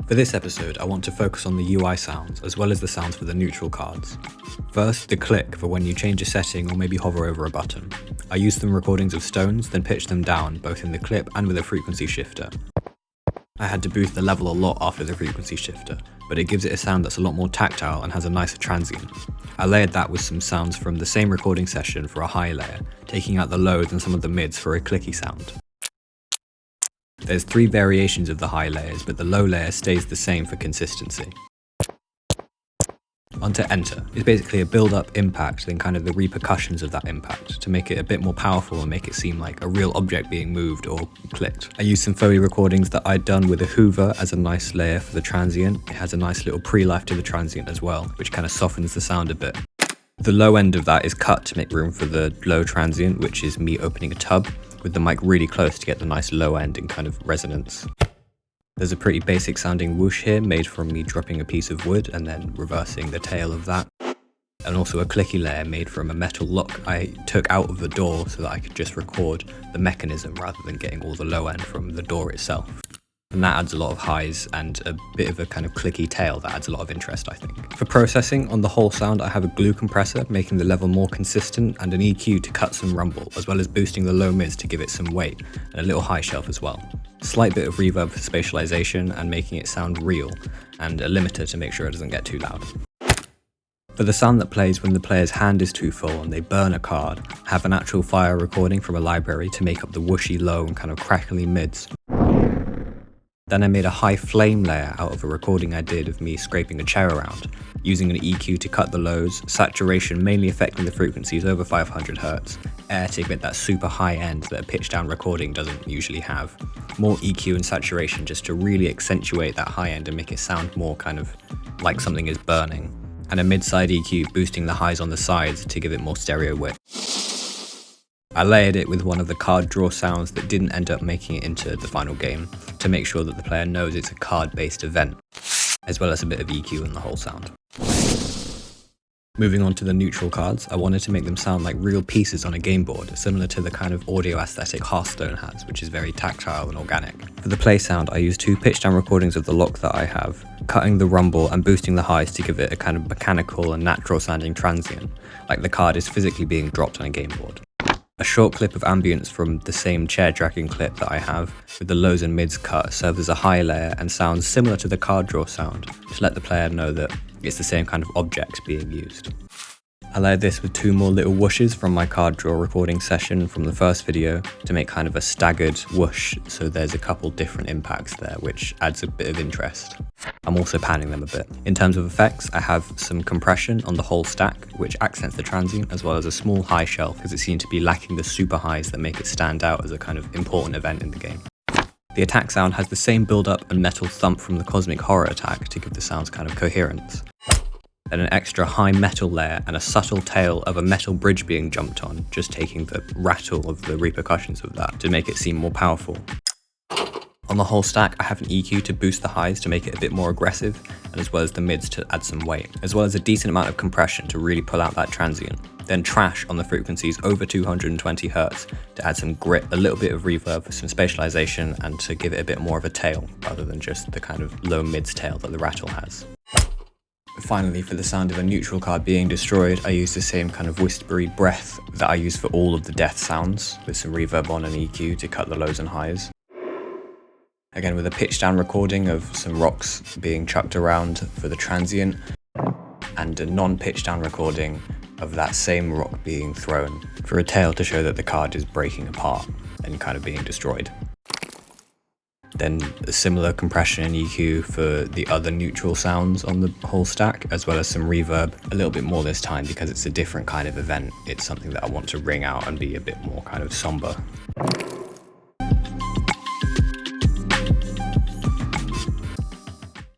For this episode, I want to focus on the UI sounds as well as the sounds for the neutral cards. First, the click for when you change a setting or maybe hover over a button. I used some recordings of stones, then pitched them down both in the clip and with a frequency shifter. I had to boost the level a lot after the frequency shifter, but it gives it a sound that's a lot more tactile and has a nicer transient. I layered that with some sounds from the same recording session for a high layer, taking out the lows and some of the mids for a clicky sound. There's 3 variations of the high layers, but the low layer stays the same for consistency. Onto enter. It's basically a build-up impact, then kind of the repercussions of that impact to make it a bit more powerful and make it seem like a real object being moved or clicked. I used some Foley recordings that I'd done with a hoover as a nice layer for the transient. It has a nice little pre-life to the transient as well, which kind of softens the sound a bit. The low end of that is cut to make room for the low transient, which is me opening a tub with the mic really close to get the nice low end in kind of resonance. There's a pretty basic sounding whoosh here made from me dropping a piece of wood and then reversing the tail of that. And also a clicky layer made from a metal lock I took out of the door so that I could just record the mechanism rather than getting all the low end from the door itself. And that adds a lot of highs and a bit of a kind of clicky tail that adds a lot of interest, I think. For processing, on the whole sound I have a glue compressor making the level more consistent and an EQ to cut some rumble, as well as boosting the low mids to give it some weight, and a little high shelf as well. Slight bit of reverb for spatialization and making it sound real, and a limiter to make sure it doesn't get too loud. For the sound that plays when the player's hand is too full and they burn a card, I have an actual fire recording from a library to make up the whooshy low and kind of crackly mids. Then I made a high flame layer out of a recording I did of me scraping a chair around, using an EQ to cut the lows, saturation mainly affecting the frequencies over 500 Hz, air to get that super high end that a pitch down recording doesn't usually have, more EQ and saturation just to really accentuate that high end and make it sound more kind of like something is burning, and a mid-side EQ boosting the highs on the sides to give it more stereo width. I layered it with one of the card draw sounds that didn't end up making it into the final game to make sure that the player knows it's a card-based event, as well as a bit of EQ in the whole sound. Moving on to the neutral cards, I wanted to make them sound like real pieces on a game board, similar to the kind of audio aesthetic Hearthstone has, which is very tactile and organic. For the play sound, I used 2 pitch down recordings of the lock that I have, cutting the rumble and boosting the highs to give it a kind of mechanical and natural sounding transient, like the card is physically being dropped on a game board. A short clip of ambience from the same chair dragging clip that I have, with the lows and mids cut, serves as a high layer and sounds similar to the card draw sound, to let the player know that it's the same kind of object being used. I layered this with 2 more little whooshes from my card draw recording session from the first video to make kind of a staggered whoosh, so there's a couple different impacts there, which adds a bit of interest. I'm also panning them a bit. In terms of effects, I have some compression on the whole stack, which accents the transient, as well as a small high shelf, as it seemed to be lacking the super highs that make it stand out as a kind of important event in the game. The attack sound has the same build-up and metal thump from the Cosmic Horror attack to give the sounds kind of coherence. Then an extra high metal layer and a subtle tail of a metal bridge being jumped on, just taking the rattle of the repercussions of that to make it seem more powerful. On the whole stack, I have an EQ to boost the highs to make it a bit more aggressive, and as well as the mids to add some weight, as well as a decent amount of compression to really pull out that transient. Then trash on the frequencies over 220 Hz to add some grit, a little bit of reverb for some spatialization, and to give it a bit more of a tail, rather than just the kind of low mids tail that the rattle has. Finally, for the sound of a neutral card being destroyed, I used the same kind of whispery breath that I use for all of the death sounds, with some reverb on and EQ to cut the lows and highs. Again with a pitch down recording of some rocks being chucked around for the transient, and a non-pitch down recording of that same rock being thrown for a tail to show that the card is breaking apart and kind of being destroyed. Then a similar compression and EQ for the other neutral sounds on the whole stack, as well as some reverb, a little bit more this time because it's a different kind of event. It's something that I want to ring out and be a bit more kind of somber.